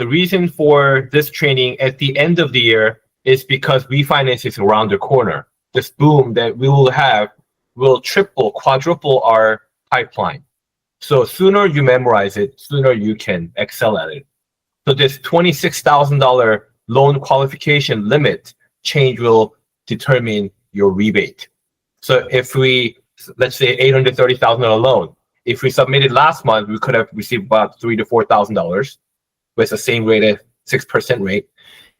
The reason for this training at the end of the year is because refinance is around the corner. This boom that we will have will triple, quadruple our pipeline. So sooner you memorize it, sooner you can excel at it. So this $26,000 loan qualification limit change will determine your rebate. So if we, let's say $830,000 loan, if we submitted last month, we could have received about $3,000 to $4,000 with the same rate at 6% rate.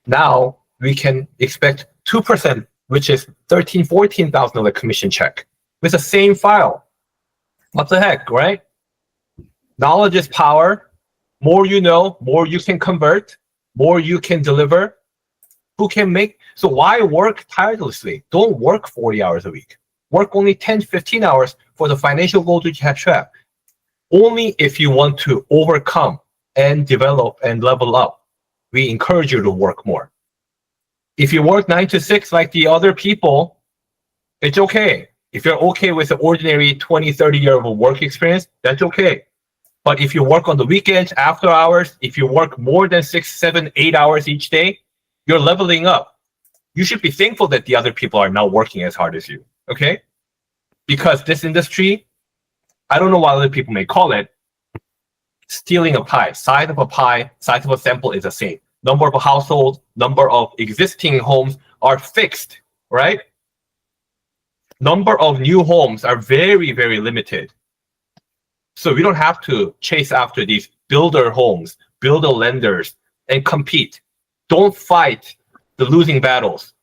Now we can expect 2%, which is $13,000, $14,000 commission check with the same file. What the heck, right? Knowledge is power. More you know, more you can convert, more you can deliver. Who can make? So why work tirelessly? Don't work 40 hours a week. Work only 10, 15 hours for the financial goals that you have to have. Only if you want to overcome and develop and level up, we encourage you to work more. If you work 9 to 6 like the other people, it's okay. If you're okay with the ordinary 20, 30 year of work experience, that's okay. But if you work on the weekends, after hours, if you work more than 6, 7, 8 hours each day, you're leveling up. You should be thankful that the other people are not working as hard as you, okay? Because this industry, I don't know what other people may call it, stealing a pie. Size of a pie, size of a sample is the same. Number of households, number of existing homes are fixed, right? Number of new homes are very, very limited. So we don't have to chase after these builder homes, builder lenders, and compete. Don't fight the losing battles.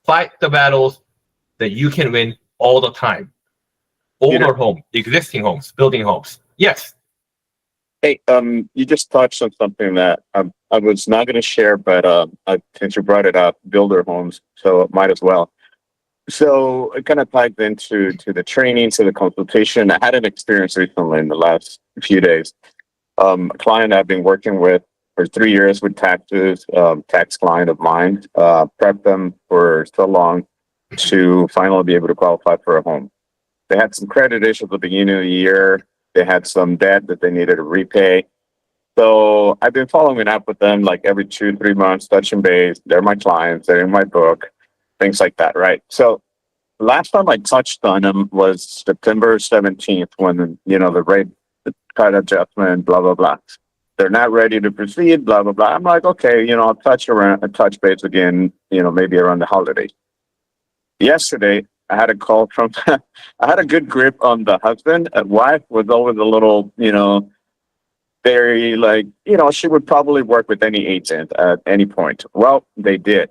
Fight the battles that you can win all the time. Older home, existing homes, building homes. Yes. Hey, you just touched on something that I was not going to share, but since you brought it up, builder homes, so it might as well. So it kind of ties into the training, to the consultation. I had an experience recently in the last few days. A client I've been working with for 3 years with taxes, tax client of mine, prepped them for so long to finally be able to qualify for a home. They had some credit issues at the beginning of the year. They had some debt that they needed to repay. So I've been following up with them like every 2-3 months, touching base. They're my clients. They're in my book, things like that, right? So last time I touched on them was September 17th when, the rate cut adjustment, blah, blah, blah. They're not ready to proceed, blah, blah, blah. I'm like, okay, I'll touch base again, maybe around the holiday. Yesterday, I had a call from, I had a good grip on the husband. Wife was always a little, very like, she would probably work with any agent at any point. Well, they did.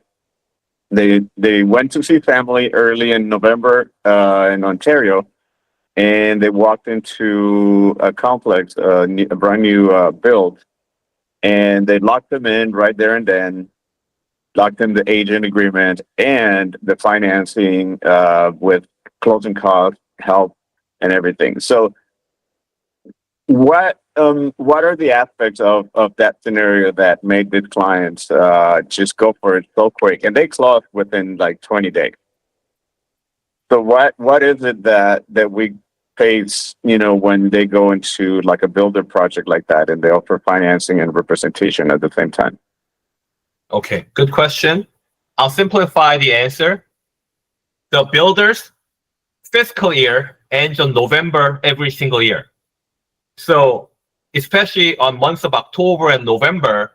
They went to see family early in November in Ontario, and they walked into a complex, a brand new build, and they locked them in right there and then, locked in the agent agreement and the financing with closing costs, help, and everything. So what are the aspects of that scenario that made the clients just go for it so quick? And they closed within like 20 days. So what is it that we face, when they go into like a builder project like that and they offer financing and representation at the same time? Okay, good question. I'll simplify the answer. The builder's fiscal year ends on November every single year. So especially on months of October and November,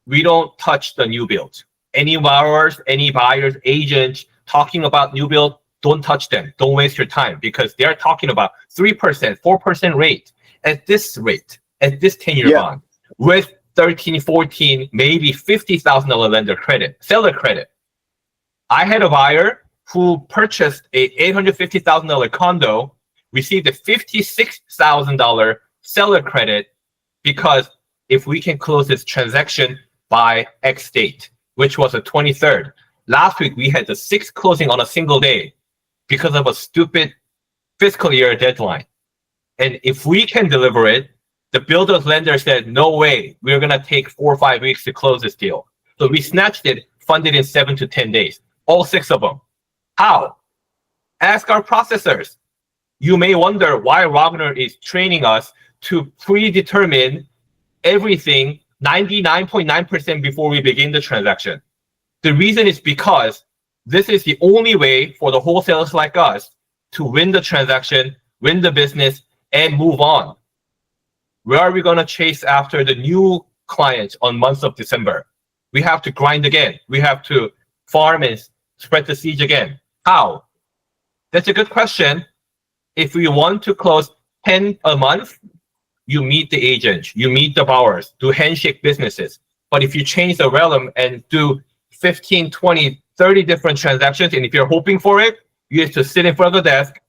we don't touch the new builds. Any borrowers, any buyers, agents talking about new build, don't touch them. Don't waste your time because they're talking about 3%, 4% rate at this 10-year bond with 13, 14, maybe $50,000 lender credit, seller credit. I had a buyer who purchased a $850,000 condo, received a $56,000 seller credit because if we can close this transaction by X date, which was the 23rd. Last week, we had the 6th closing on a single day because of a stupid fiscal year deadline. And if we can deliver it, the builder's lender said, no way, we're going to take 4 or 5 weeks to close this deal. So we snatched it, funded in 7 to 10 days, all 6 of them. How? Ask our processors. You may wonder why Wagner is training us to predetermine everything 99.9% before we begin the transaction. The reason is because this is the only way for the wholesalers like us to win the transaction, win the business, and move on. Where are we going to chase after the new clients on months of December? We have to grind again. We have to farm and spread the seeds again. How? That's a good question. If we want to close 10 a month, you meet the agent, you meet the buyers, do handshake businesses. But if you change the realm and do 15, 20, 30 different transactions, and if you're hoping for it, you have to sit in front of the desk,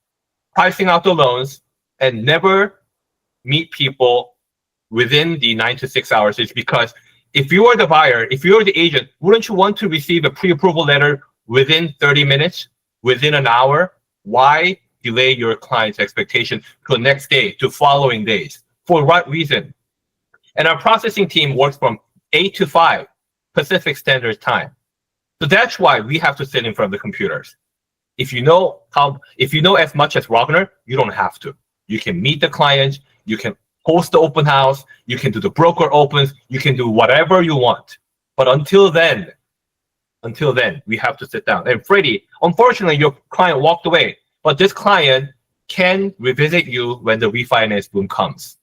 pricing out the loans, and never meet people within the 9 to 6 hours. It's because if you are the buyer, if you're the agent, wouldn't you want to receive a pre-approval letter within 30 minutes, within an hour? Why delay your client's expectation to the next day, to following days? For what reason? And our processing team works from 8 to 5 Pacific Standard Time. So that's why we have to sit in front of the computers. If you know as much as Wagner, you don't have to. You can meet the clients, you can host the open house, you can do the broker opens, you can do whatever you want. But until then, we have to sit down. And Freddie, unfortunately, your client walked away, but this client can revisit you when the refinance boom comes.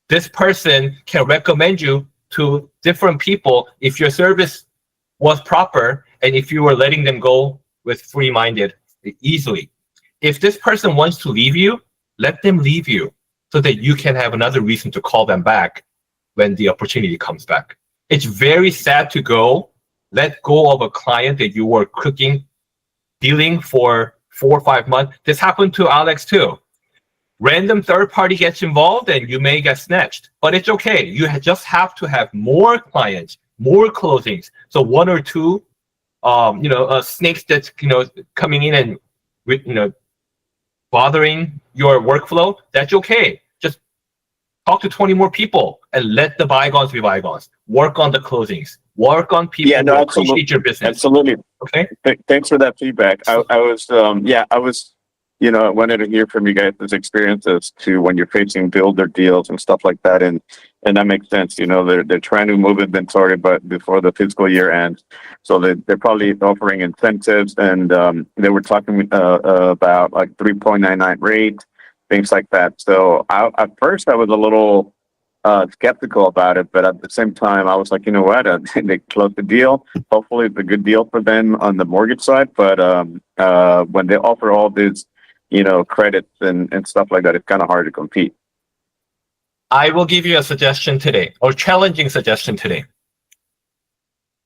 This person can recommend you to different people if your service was proper and if you were letting them go with free-minded easily. If this person wants to leave you, let them leave you so that you can have another reason to call them back when the opportunity comes back. It's very sad to let go of a client that you were dealing for 4 or 5 months. This happened to Alex too. Random third party gets involved and you may get snatched, but it's okay. You just have to have more clients, more closings. So 1 or 2, snakes that's coming in and bothering your workflow. That's okay. Just talk to 20 more people and let the bygones be bygones. Work on the closings. Work on people who appreciate your business. Absolutely. Okay. Thanks for that feedback. I wanted to hear from you guys' experiences to when you're facing builder deals and stuff like that, and that makes sense. They're trying to move inventory, but before the fiscal year ends, so they're probably offering incentives, and they were talking about like 3.99 rate, things like that. So at first I was a little skeptical about it, but at the same time I was like, you know what, they closed the deal. Hopefully it's a good deal for them on the mortgage side, but when they offer all these credits and stuff like that, it's kind of hard to compete. I will give you a suggestion today, or challenging suggestion today.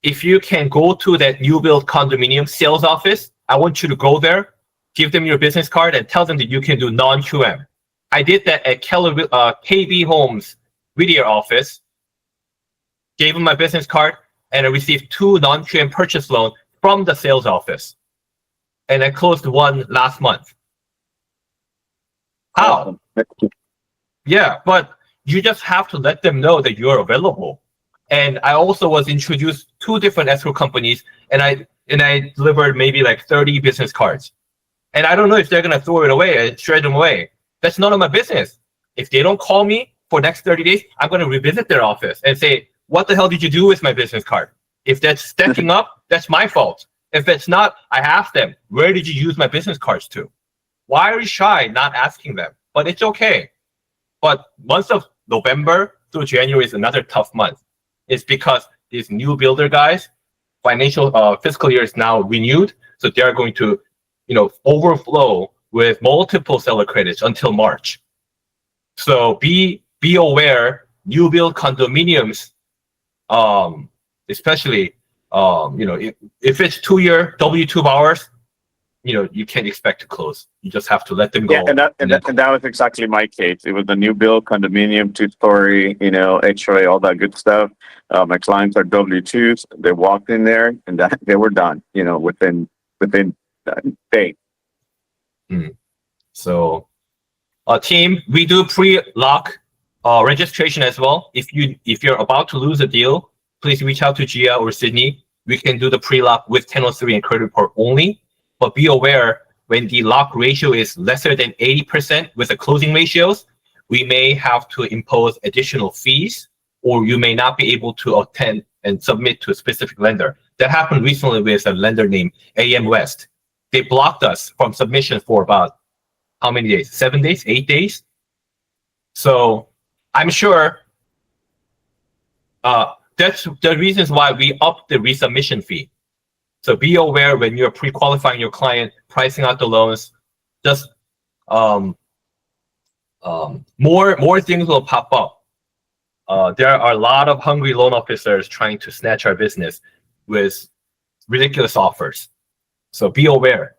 If you can go to that new build condominium sales office, I want you to go there, give them your business card, and tell them that you can do non-QM. I did that at KB Homes Whittier office, gave them my business card, and I received 2 non-QM purchase loans from the sales office. And I closed 1 last month. How? Yeah, but you just have to let them know that you're available. And I also was introduced 2 different escrow companies, and I delivered maybe like 30 business cards. And I don't know if they're gonna throw it away and shred them away. That's none of my business. If they don't call me for next 30 days, I'm gonna revisit their office and say, what the hell did you do with my business card? If that's stacking up, that's my fault. If it's not, I ask them, where did you use my business cards to? Why are you shy not asking them? But it's okay. But months of November through January is another tough month. It's because these new builder guys, fiscal year is now renewed, so they're going to, overflow with multiple seller credits until March. So be aware, new build condominiums, especially, if it's 2-year W2 hours, you can't expect to close. You just have to let them go. Yeah, and that was exactly my case. It was a new build condominium, 2-story, HOA, all that good stuff. My clients are W2s. They walked in there and they were done, within day. So, team, we do pre-lock registration as well. If you're about to lose a deal, please reach out to Gia or Sydney. We can do the pre-lock with 1003 and credit report only. But be aware, when the lock ratio is lesser than 80% with the closing ratios, we may have to impose additional fees or you may not be able to attend and submit to a specific lender. That happened recently with a lender named AM West. They blocked us from submission for about how many days? 7 days, 8 days. So I'm sure that's the reasons why we upped the resubmission fee. So be aware when you're pre-qualifying your client, pricing out the loans, just more things will pop up. There are a lot of hungry loan officers trying to snatch our business with ridiculous offers. So be aware,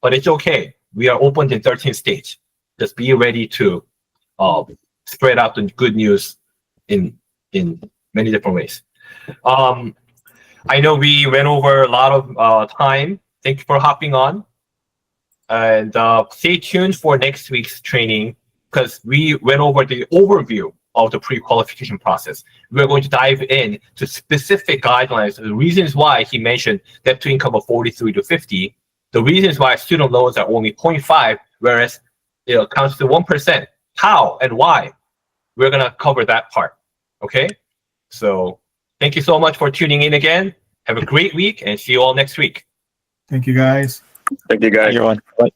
but it's okay. We are open in 13 states. Just be ready to spread out the good news in many different ways. I know we went over a lot of time. Thank you for hopping on. And stay tuned for next week's training because we went over the overview of the pre-qualification process. We're going to dive in to specific guidelines, the reasons why he mentioned debt to income of 43 to 50, the reasons why student loans are only 0.5, whereas it accounts to 1%. How and why? We're going to cover that part. Okay? So thank you so much for tuning in again. Have a great week and see you all next week. Thank you, guys. Thank you, guys. Everyone. Bye.